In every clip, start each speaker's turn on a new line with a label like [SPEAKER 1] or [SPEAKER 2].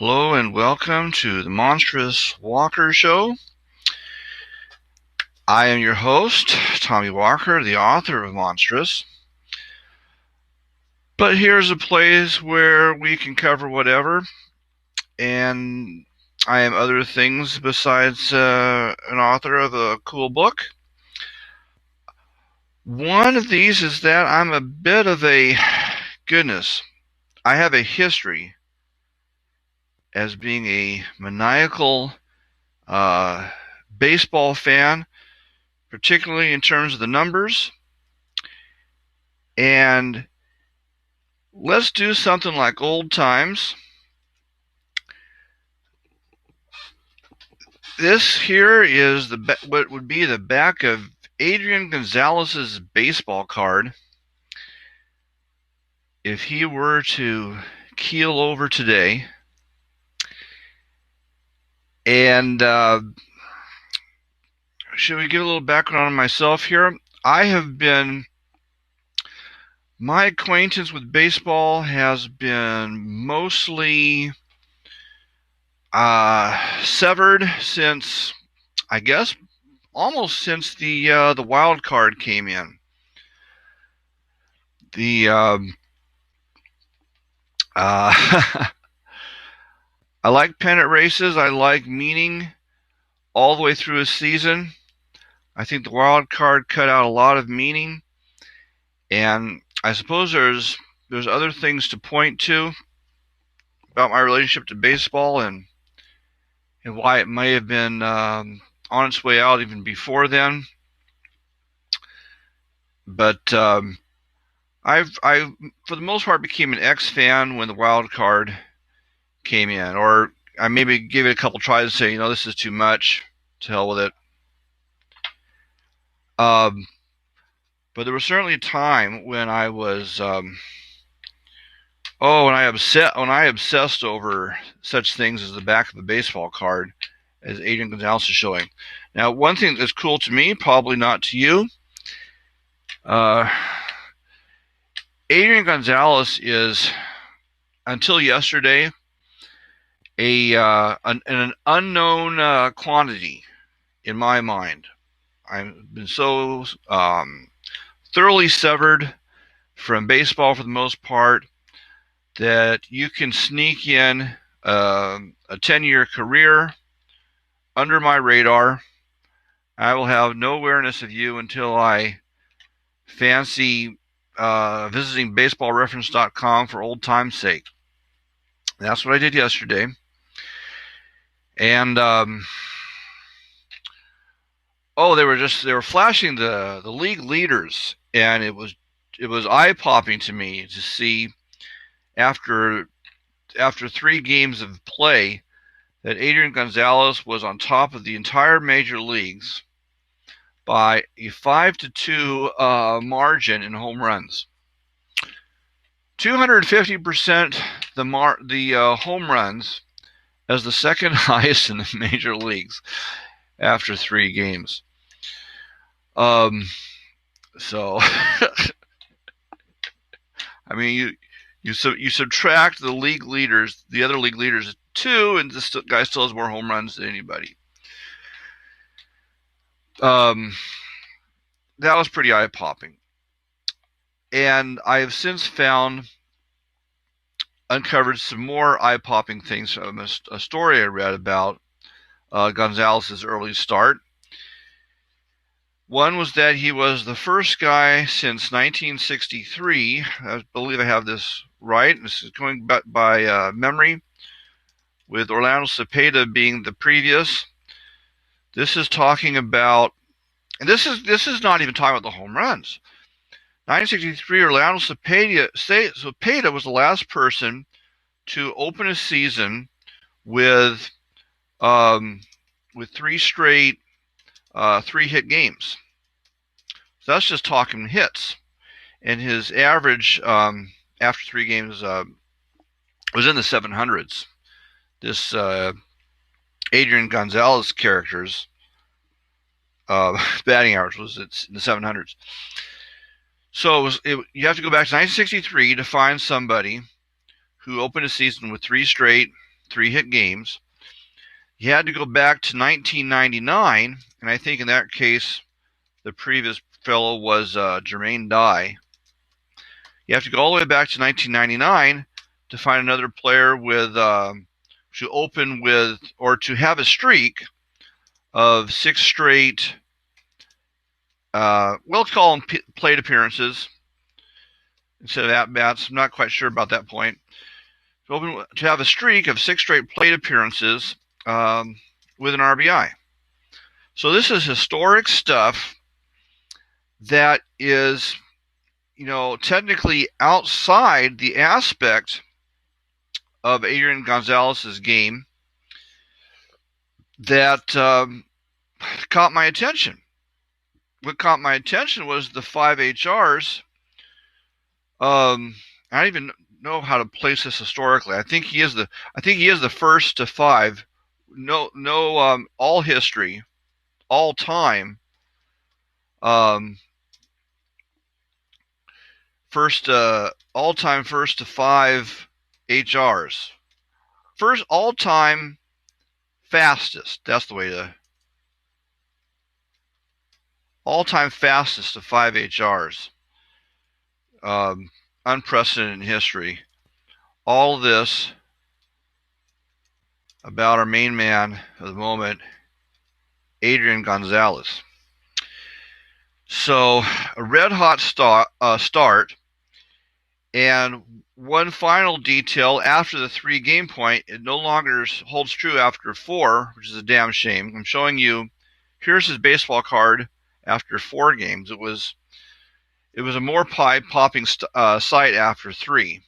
[SPEAKER 1] Hello and welcome to the MonstrousWalker show. I am your host, Tommy Walker, the author of Monstrous. But here's a place where we can cover whatever, and I am other things besides an author of a cool book. One of these is that I'm a bit of a, goodness, I have a history as being a maniacal baseball fan, particularly in terms of the numbers. And let's do something like old times. This here is what would be the back of Adrian Gonzalez's baseball card if he were to keel over today. And should we give a little background on myself here? My acquaintance with baseball has been mostly severed since, I guess, almost since the wild card came in. I like pennant races. I like meaning all the way through a season. I think the wild card cut out a lot of meaning, and I suppose there's other things to point to about my relationship to baseball and why it may have been on its way out even before then. But I for the most part became an ex-fan when the wild card came in, or I maybe gave it a couple tries and say, this is too much, to hell with it. But there was certainly a time when I was when I obsessed over such things as the back of a baseball card, as Adrian Gonzalez is showing. Now, one thing that's cool to me, probably not to you, Adrian Gonzalez is, until yesterday, an unknown quantity in my mind. I've been so thoroughly severed from baseball for the most part that you can sneak in a 10-year career under my radar. I will have no awareness of you until I fancy visiting baseballreference.com for old time's sake. That's what I did yesterday. And they were flashing the league leaders, and it was eye-popping to me to see after 3 games of play that Adrian Gonzalez was on top of the entire major leagues by a 5-2 margin in home runs. 250% the home runs, as the second highest in the major leagues after 3 games. So I mean, you subtract the league leaders, the other league leaders, 2, and this guy still has more home runs than anybody. That was pretty eye-popping. And I have since uncovered some more eye-popping things from a story I read about Gonzalez's early start. One was that he was the first guy since 1963, I believe I have this right, this is going back by memory, with Orlando Cepeda being the previous. This is talking about, and this is not even talking about the home runs. 1963, Orlando Cepeda was the last person to open a season with 3 straight 3-hit games. So that's just talking hits, and his average after 3 games was in the 700s. This Adrian Gonzalez character's batting average was in the 700s. So you have to go back to 1963 to find somebody who opened a season with 3 straight 3-hit games. You had to go back to 1999, and I think in that case, the previous fellow was Jermaine Dye. You have to go all the way back to 1999 to find another player with to open with, or to have a streak of 6 straight, we'll call them plate appearances instead of at-bats. I'm not quite sure about that point. To have a streak of 6 straight plate appearances with an RBI. So this is historic stuff that is, you know, technically outside the aspect of Adrian Gonzalez's game that caught my attention. What caught my attention was the 5 HRs. I don't even know how to place this historically. I think he is the first to 5. No, all history, all time. All-time first to 5 HRs. First all-time fastest. That's the way to. All-time fastest to 5 HRs. Unprecedented in history. All of this about our main man of the moment, Adrian Gonzalez. So a red-hot start, and one final detail: after the 3-game point, it no longer holds true after 4, which is a damn shame. I'm showing you, here's his baseball card after 4 games. It was a more popping sight after 3,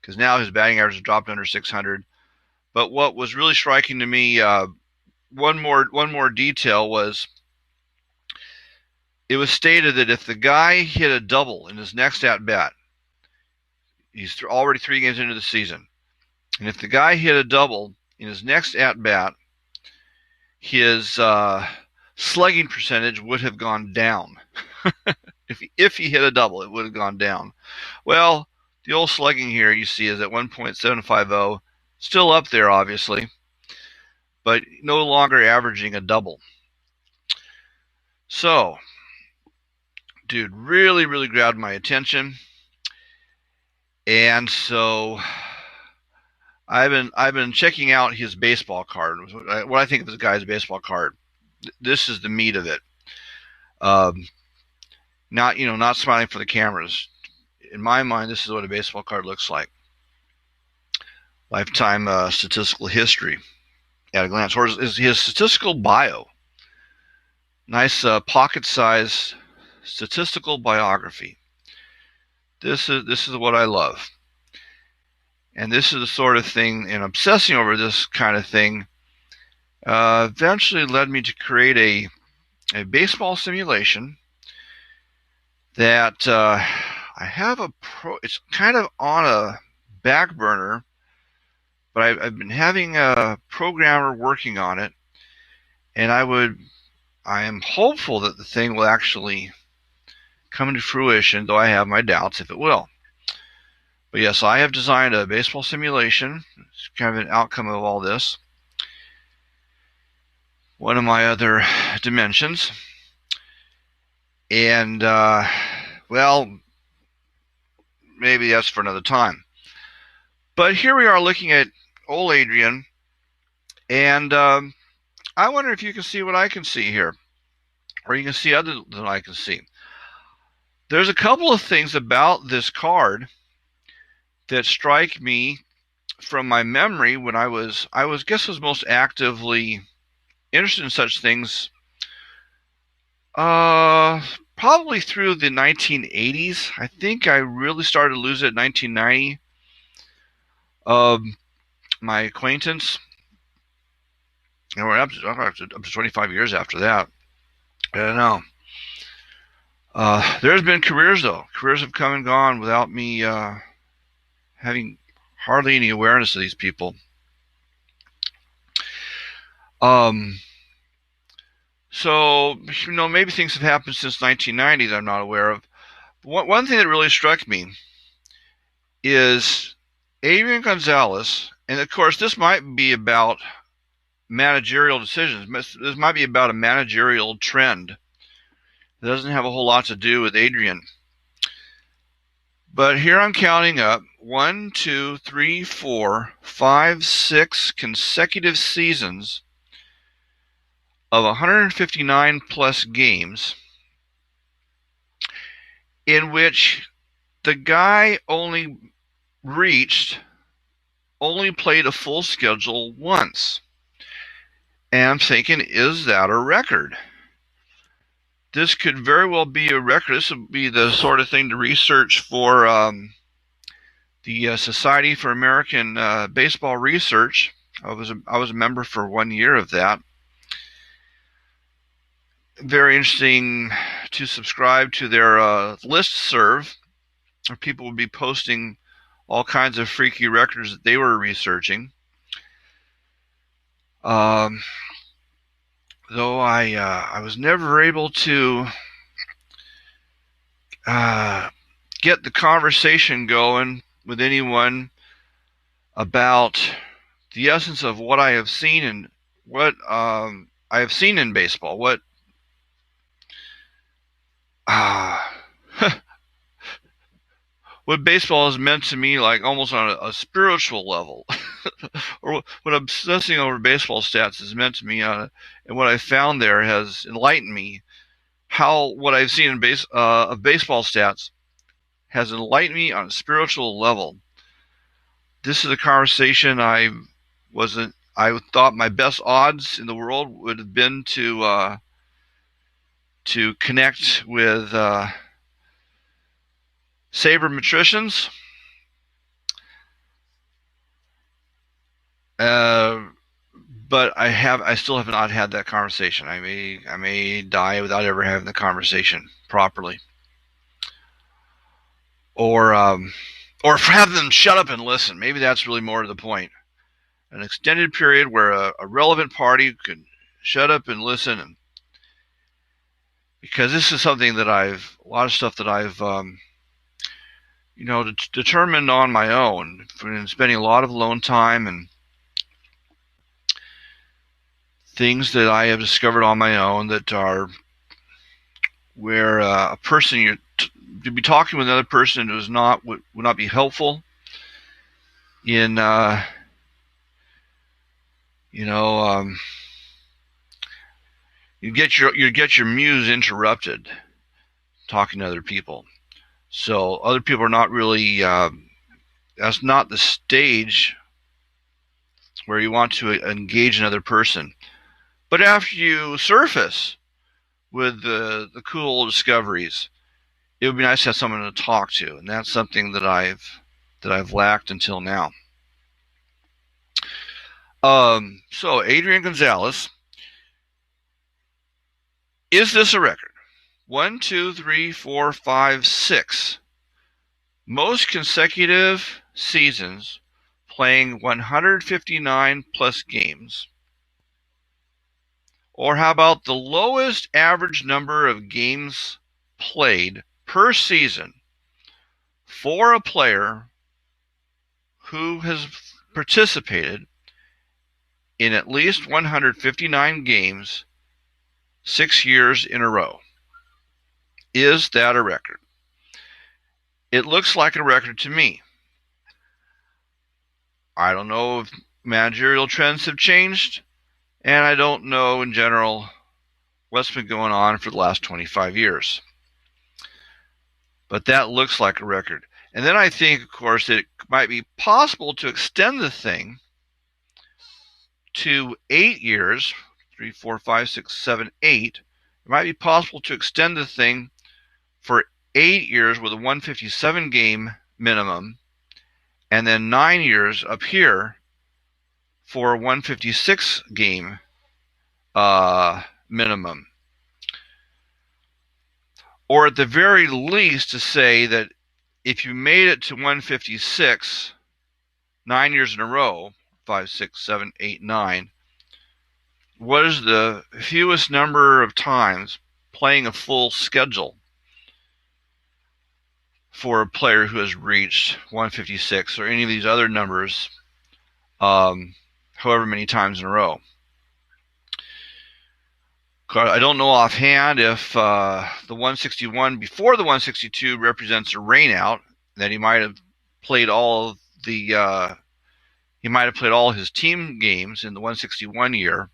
[SPEAKER 1] because now his batting average has dropped under 600. But what was really striking to me, one more detail was, it was stated that if the guy hit a double in his next at-bat, he's already 3 games into the season, and if the guy hit a double in his next at-bat, his slugging percentage would have gone down. If he hit a double, it would have gone down. Well, the old slugging here you see is at 1.750, still up there obviously, but no longer averaging a double. So, dude, really grabbed my attention, and so I've been checking out his baseball card. What I think of this guy's baseball card. This is the meat of it. Not smiling for the cameras. In my mind, this is what a baseball card looks like. Lifetime statistical history at a glance, or his statistical bio. Nice pocket-sized statistical biography. This is what I love, and this is the sort of thing, and obsessing over this kind of thing eventually led me to create a baseball simulation that I have it's kind of on a back burner, but I've been having a programmer working on it, and I am hopeful that the thing will actually come to fruition, though I have my doubts if it will. But yes, I have designed a baseball simulation. It's kind of an outcome of all this. One of my other dimensions. And, well, maybe that's for another time. But here we are looking at old Adrian, and I wonder if you can see what I can see here, or you can see other than I can see. There's a couple of things about this card that strike me from my memory when I was most actively interested in such things, probably through the 1980s. I think I really started to lose it in 1990. My acquaintance, and we're up to 25 years after that. I don't know. There's been careers, though. Careers have come and gone without me having hardly any awareness of these people. So, maybe things have happened since 1990 that I'm not aware of. One thing that really struck me is Adrian Gonzalez And of course, this might be about managerial decisions. This might be about a managerial trend. It doesn't have a whole lot to do with Adrian. But here I'm counting up 1, 2, 3, 4, 5, 6 consecutive seasons of 159 plus games in which the guy only played a full schedule once. And I'm thinking, is that a record? This could very well be a record. This would be the sort of thing to research for the Society for American Baseball Research. I was a member for 1 year of that. Very interesting to subscribe to their listserv, where people would be posting all kinds of freaky records that they were researching. Though I was never able to get the conversation going with anyone about the essence of what I have seen and what I have seen in baseball. What baseball has meant to me, like almost on a spiritual level, or what obsessing over baseball stats has meant to me, and what I found there has enlightened me. How what I've seen in of baseball stats has enlightened me on a spiritual level. This is a conversation I thought my best odds in the world would have been to connect with sabermetricians. But I still have not had that conversation. I may die without ever having the conversation properly, or have them shut up and listen. Maybe that's really more to the point. An extended period where a relevant party could shut up and listen, because this is something that a lot of stuff that I've determined on my own, and spending a lot of alone time and things that I have discovered on my own that are where a person to be talking with another person who would not be helpful in you get your muse interrupted talking to other people. So other people are not really that's not the stage where you want to engage another person. But after you surface with the cool discoveries, it would be nice to have someone to talk to, and that's something that I've lacked until now. So Adrian Gonzalez, is this a record? 1, 2, 3, 4, 5, 6. Most consecutive seasons playing 159 plus games. Or how about the lowest average number of games played per season for a player who has participated in at least 159 games 6 years in a row? Is that a record? It looks like a record to me. I don't know if managerial trends have changed, and I don't know in general what's been going on for the last 25 years. But that looks like a record. And then I think, of course, it might be possible to extend the thing to 8 years, 3, 4, 5, 6, 7, 8. It might be possible to extend the thing for 8 years with a 157 game minimum, and then 9 years up here for a 156 game minimum. Or at the very least to say that if you made it to 156 9 years in a row, 5, 6, 7, 8, 9, what is the fewest number of times playing a full schedule for a player who has reached 156 or any of these other numbers however many times in a row. I don't know offhand if the 161 before the 162 represents a rainout, that he might have played all of the he might have played all his team games in the 161 year,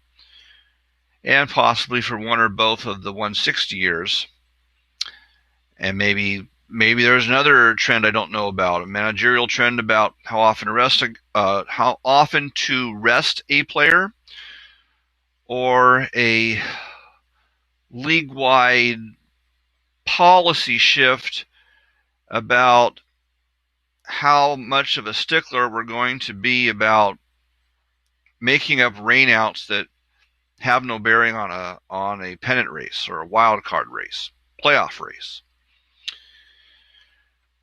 [SPEAKER 1] and possibly for one or both of the 160 years. And maybe there's another trend I don't know about, a managerial trend about how often to rest a player, or a league-wide policy shift about how much of a stickler we're going to be about making up rainouts that have no bearing on a pennant race or a wild card race, playoff race.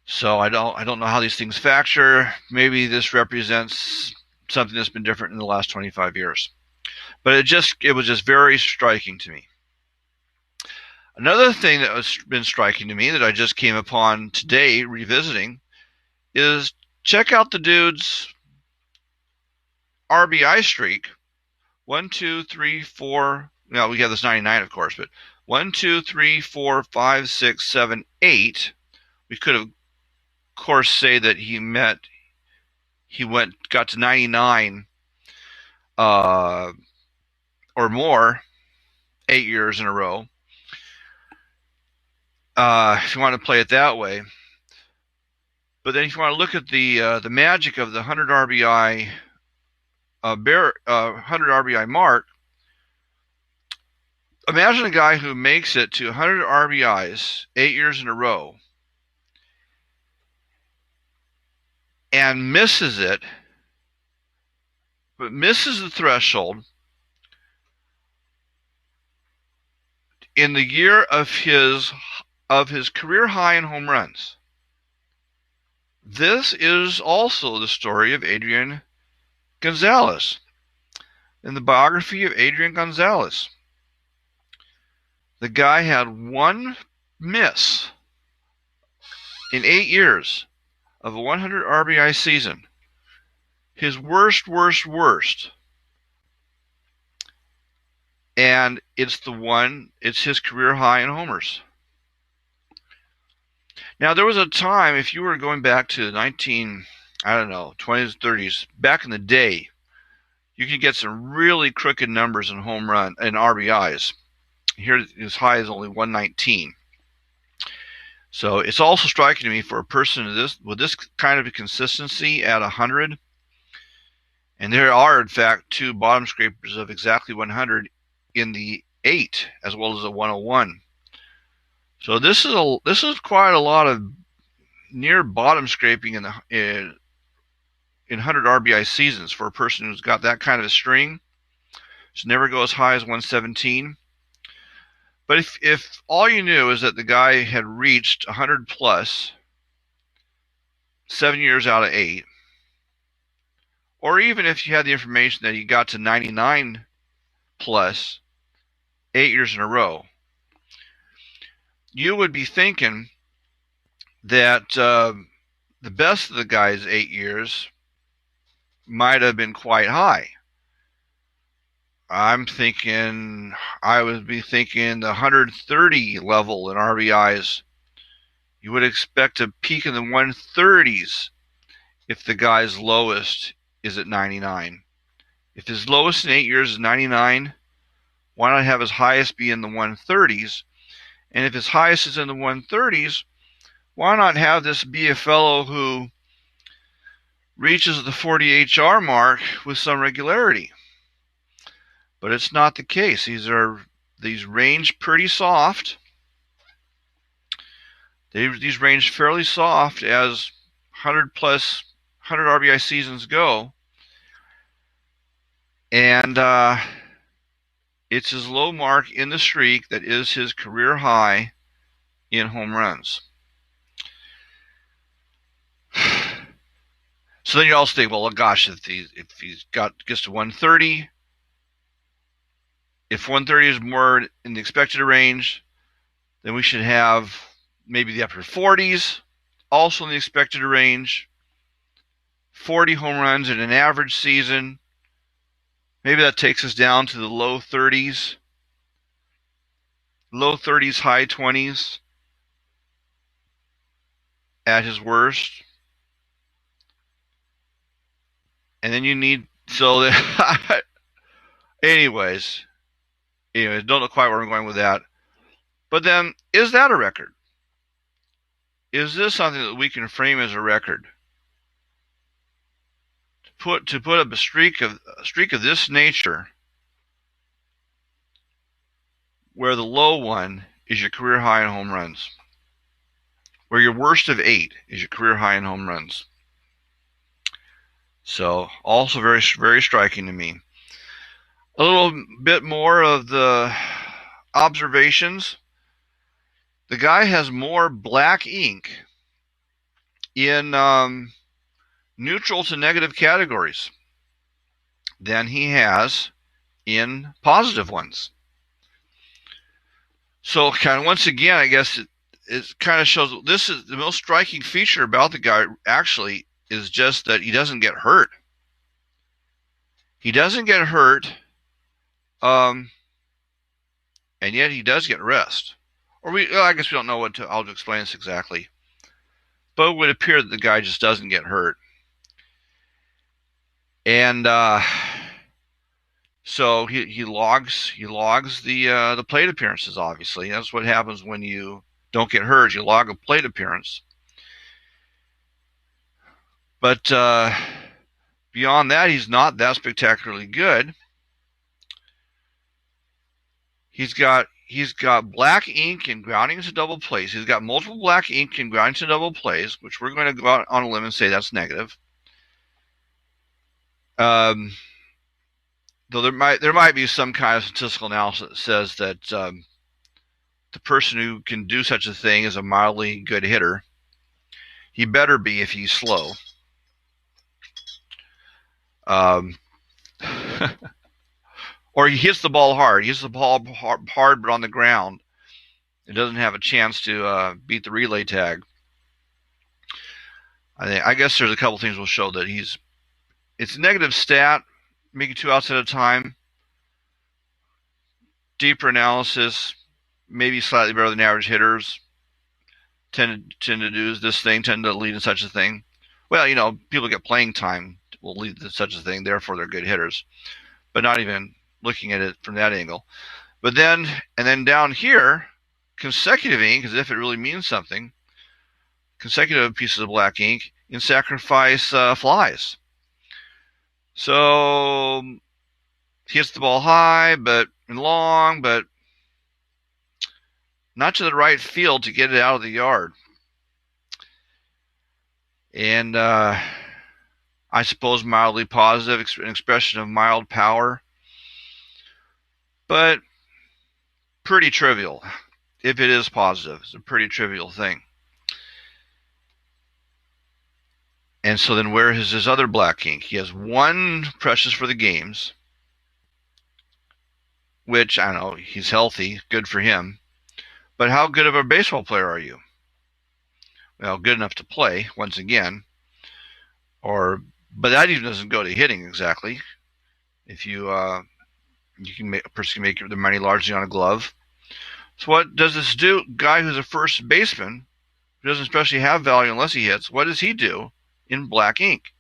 [SPEAKER 1] So I don't know how these things factor. Maybe this represents something that's been different in the last 25 years. But it was just very striking to me. Another thing that has been striking to me that I just came upon today revisiting is check out the dude's RBI streak. 1, 2, 3, 4. Now we have this 99, of course, but 1, 2, 3, 4, 5, 6, 7, 8. We could have, of course, say that got to 99 or more 8 years in a row. If you want to play it that way. But then if you want to look at the magic of the 100 RBI 100 RBI mark, imagine a guy who makes it to 100 RBIs 8 years in a row and misses it, but misses the threshold in the year of his career high in home runs. This is also the story of Adrian Gonzalez. In the biography of Adrian Gonzalez, the guy had one miss in 8 years of a 100 RBI season. His worst. And it's his career high in homers. Now, there was a time, if you were going back to the 20s, 30s, back in the day, you could get some really crooked numbers in home run and RBIs. Here, as high as only 119. So it's also striking to me for a person with this kind of a consistency at 100, and there are, in fact, 2 bottom scrapers of exactly 100 in the 8, as well as a 101. So this is quite a lot of near bottom scraping in 100 RBI seasons for a person who's got that kind of a string. Should never go as high as 117. But if all you knew is that the guy had reached 100 plus 7 years out of 8, or even if you had the information that he got to 99 plus 8 years in a row, you would be thinking that the best of the guy's 8 years might have been quite high. I would be thinking the 130 level in RBIs. You would expect a peak in the 130s if the guy's lowest is at 99. If his lowest in 8 years is 99, why not have his highest be in the 130s? And if his highest is in the 130s, why not have this be a fellow who reaches the 40 HR mark with some regularity? But it's not the case. These range pretty soft. These range fairly soft as 100 RBI seasons go. And it's his low mark in the streak that is his career high in home runs. So then you also think, well, gosh, if he's gets to 130, if 130 is more in the expected range, then we should have maybe the upper 40s also in the expected range. 40 home runs in an average season. Maybe that takes us down to the low 30s, high 20s at his worst. And then you need, so that, anyways, don't know quite where I'm going with that. But then, is that a record? Is this something that we can frame as a record? To put up a streak of this nature, where the low one is your career high in home runs, where your worst of 8 is your career high in home runs. So, also very, very striking to me. A little bit more of the observations. The guy has more black ink in neutral to negative categories than he has in positive ones. So kind of once again, I guess it kind of shows this is the most striking feature about the guy actually is just that he doesn't get hurt. He doesn't get hurt, and yet he does get rest. Or I guess we don't know how to explain this exactly. But it would appear that the guy just doesn't get hurt. And so he logs the plate appearances. Obviously, that's what happens when you don't get hurt. You log a plate appearance. But beyond that, he's not that spectacularly good. He's got black ink in grounding to double plays. He's got multiple black ink in grounding to double plays, which we're going to go out on a limb and say that's negative. Though there might be some kind of statistical analysis that says that the person who can do such a thing is a mildly good hitter. He better be if he's slow. Or he hits the ball hard. He hits the ball hard, but on the ground. It doesn't have a chance to beat the relay tag. I guess there's a couple things will show that it's a negative stat, making 2 outs at a time. Deeper analysis, maybe slightly better than average hitters tend to do this thing, tend to lead in such a thing. Well, people get playing time will lead to such a thing, therefore they're good hitters. But not even looking at it from that angle. But then down here, consecutive ink, as if it really means something, consecutive pieces of black ink in sacrifice flies. So he hits the ball high and long, but not to the right field to get it out of the yard. And I suppose mildly positive, an expression of mild power, but pretty trivial. If it is positive, it's a pretty trivial thing. And so then where is his other black ink? He has 1 precious for the games, which, I don't know, he's healthy, good for him. But how good of a baseball player are you? Well, good enough to play, once again. But that even doesn't go to hitting exactly. If a person can make the money largely on a glove. So what does this do? Guy who's a first baseman, who doesn't especially have value unless he hits, what does he do in black ink?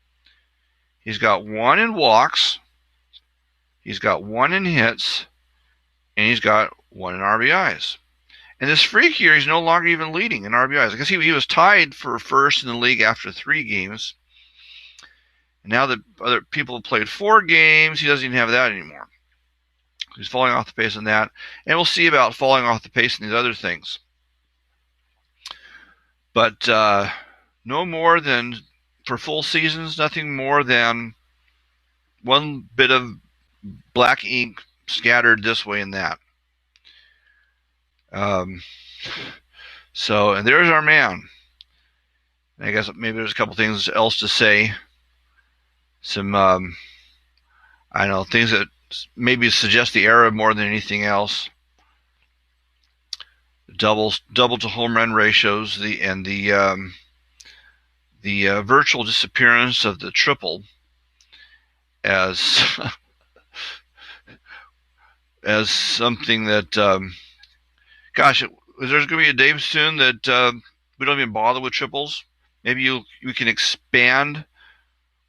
[SPEAKER 1] He's got 1 in walks, he's got 1 in hits, and he's got 1 in RBIs. And this freak here, he's no longer even leading in RBIs. I guess he was tied for first in the league after 3 games. And now that other people have played 4 games, he doesn't even have that anymore. He's falling off the pace on that. And we'll see about falling off the pace in these other things. But no more than, for full seasons, nothing more than 1 bit of black ink scattered this way and that. So, and there's our man. I guess maybe there's a couple things else to say. Some, I don't know, things that maybe suggest the era more than anything else. Double to home run ratios, the the virtual disappearance of the triple as as something that, gosh, is there's going to be a day soon that we don't even bother with triples? Maybe we can expand.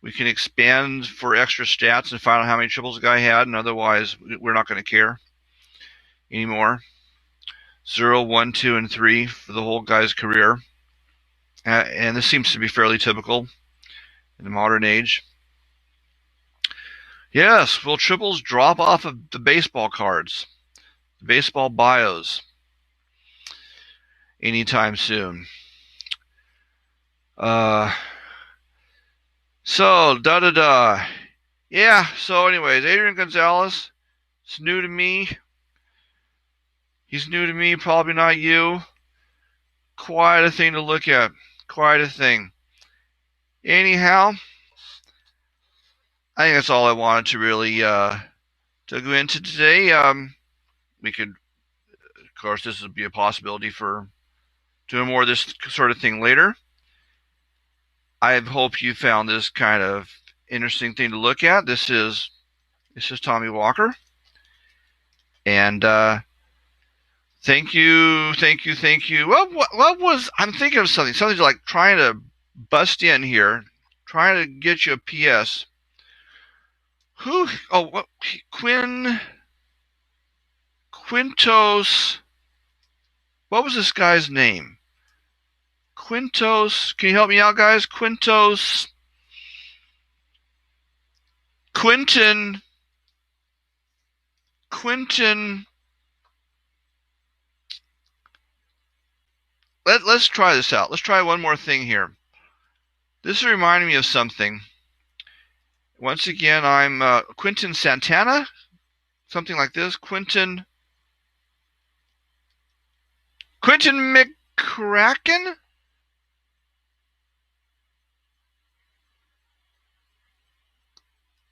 [SPEAKER 1] We can expand for extra stats and find out how many triples a guy had, and otherwise we're not going to care anymore. 0, 1, 2, and 3 for the whole guy's career. And this seems to be fairly typical in the modern age. Yes, will triples drop off of the baseball cards, the baseball bios, anytime soon? So, da-da-da. Yeah, so anyways, Adrian Gonzalez, it's new to me. He's new to me, probably not you. Quite a thing to look at. Quite a thing. Anyhow, I think that's all I wanted to really to go into today. We could, of course, this would be a possibility for doing more of this sort of thing later. I hope you found this kind of interesting thing to look at. This is Tommy Walker, and thank you. What was, I'm thinking of something like trying to bust in here, trying to get you a PS. Who? Oh, what? Quintos. What was this guy's name? Quintos. Can you help me out, guys? Quintos. Quinton. Let's try this out. Let's try one more thing here. This is reminding me of something. Once again, I'm Quinton Santana, something like this. Quinton McCracken?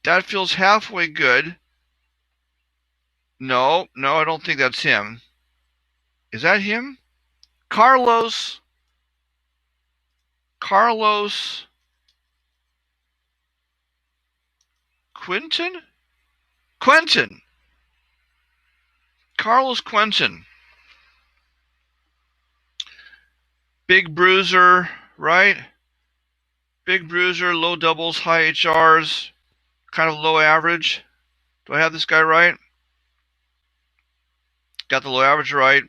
[SPEAKER 1] That feels halfway good. No, I don't think that's him. Is that him? Carlos Quentin? Carlos Quentin. Big bruiser, right? Big bruiser, low doubles, high HRs, kind of low average. Do I have this guy right? Got the low average right.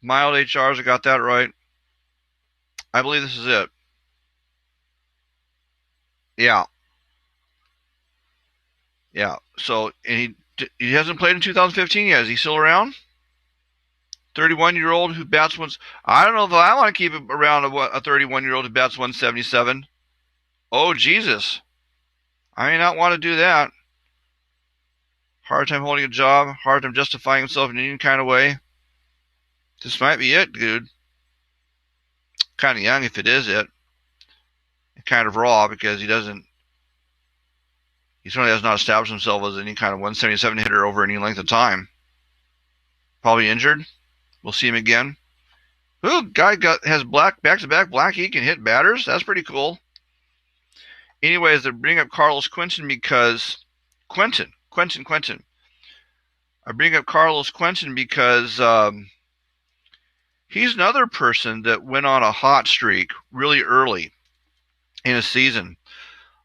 [SPEAKER 1] Mild HRs, I got that right. I believe this is it. Yeah. So, and he hasn't played in 2015 yet. Is he still around? 31-year-old who bats once. I don't know if I want to keep him around a 31-year-old who bats 177. Oh, Jesus. I may not want to do that. Hard time holding a job. Hard time justifying himself in any kind of way. This might be it, dude. Kind of young if it is it. Kind of raw because he certainly has not established himself as any kind of 177 hitter over any length of time. Probably injured. We'll see him again. Ooh, guy has back-to-back black. He can hit batters. That's pretty cool. Anyways, they bring up Carlos Quentin because Quentin. I bring up Carlos Quentin because he's another person that went on a hot streak really early in a season.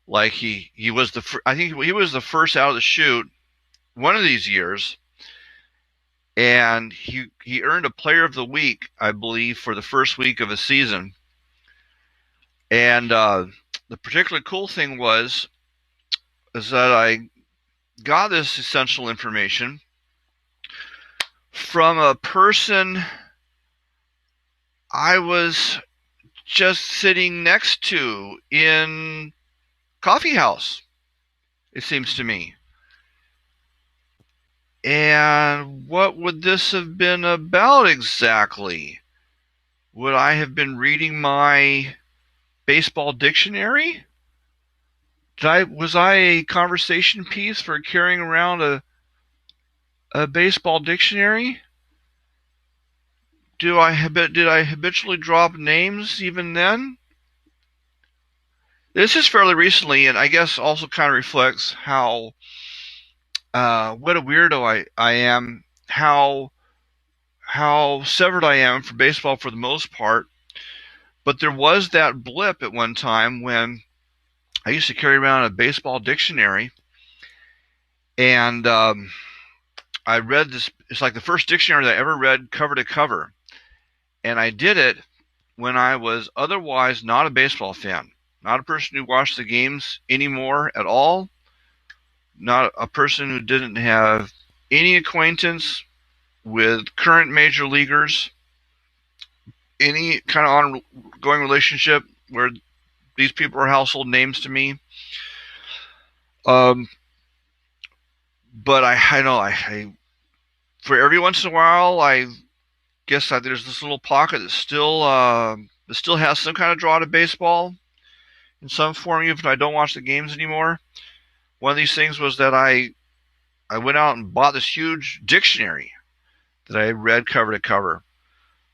[SPEAKER 1] Like he was I think he was the first out of the chute one of these years, and he earned a Player of the Week, I believe, for the first week of the season. And the particularly cool thing is that I got this essential information from a person I was just sitting next to in coffee house, it seems to me. And what would this have been about exactly? Would I have been reading my baseball dictionary? Was I a conversation piece for carrying around a baseball dictionary? Did I habitually drop names even then? This is fairly recently, and I guess also kind of reflects how what a weirdo I am, how severed I am from baseball for the most part. But there was that blip at one time when I used to carry around a baseball dictionary, and I read this. It's like the first dictionary that I ever read cover to cover, and I did it when I was otherwise not a baseball fan, not a person who watched the games anymore at all, not a person who didn't have any acquaintance with current major leaguers, any kind of ongoing relationship where these people are household names to me. Um, but I know I for every once in a while I guess there's this little pocket that still has some kind of draw to baseball in some form, even if I don't watch the games anymore. One of these things was that I went out and bought this huge dictionary that I read cover to cover.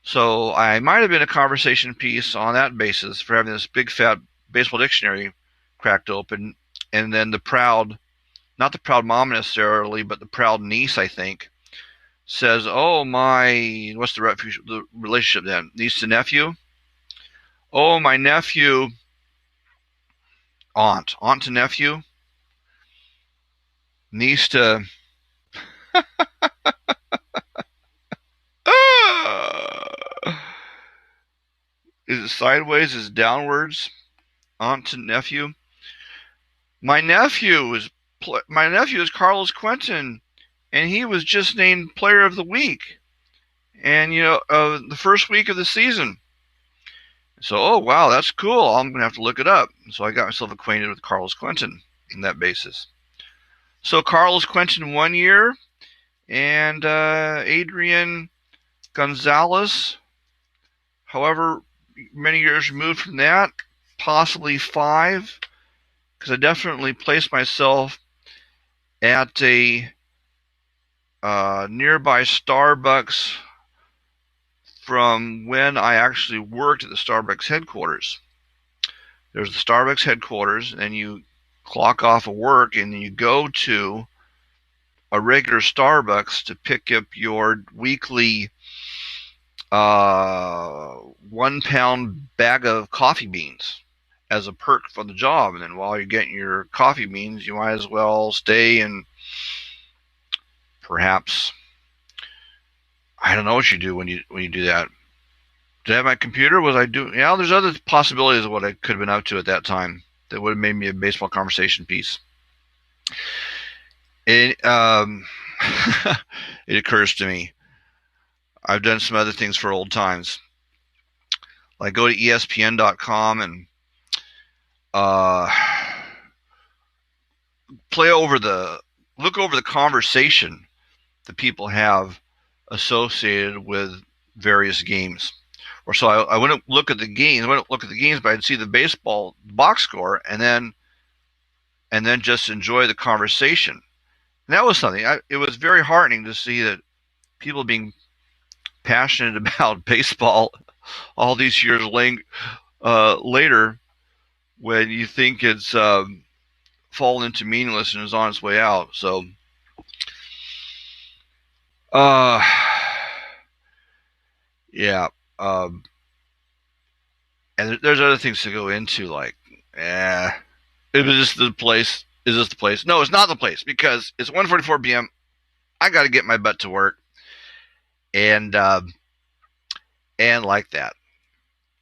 [SPEAKER 1] So I might have been a conversation piece on that basis for having this big fat baseball dictionary cracked open, and then the proud, not the proud mom necessarily, but the proud niece, I think, says, "Oh my, what's the relationship then? Niece to nephew? Oh, my nephew, aunt to nephew, niece to." Is it sideways? Is it downwards? Aunt to nephew. My nephew is Carlos Quentin, and he was just named Player of the Week, and the first week of the season. So, oh wow, that's cool. I'm gonna have to look it up. So I got myself acquainted with Carlos Quentin on that basis. So Carlos Quentin 1 year, and Adrian Gonzalez, however many years removed from that, possibly 5, because I definitely placed myself at a nearby Starbucks from when I actually worked at the Starbucks headquarters. There's the Starbucks headquarters, and you clock off of work, and then you go to a regular Starbucks to pick up your weekly 1 pound bag of coffee beans as a perk for the job. And then while you're getting your coffee beans, you might as well stay and perhaps, I don't know what you do when you do that. Did I have my computer? Was I doing? Yeah, there's other possibilities of what I could have been up to at that time that would have made me a baseball conversation piece. It it occurs to me, I've done some other things for old times. Like go to ESPN.com and uh, look over the conversation that people have associated with various games. Or so I wouldn't look at the games. I wouldn't look at the games, but I'd see the baseball box score and then just enjoy the conversation. And that was something. It was very heartening to see that people being passionate about baseball all these years later, when you think it's fallen into meaningless and is on its way out. So, yeah. And there's other things to go into, like, is this the place? Is this the place? No, it's not the place, because it's 1:44 p.m. I got to get my butt to work, and like that.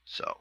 [SPEAKER 1] So.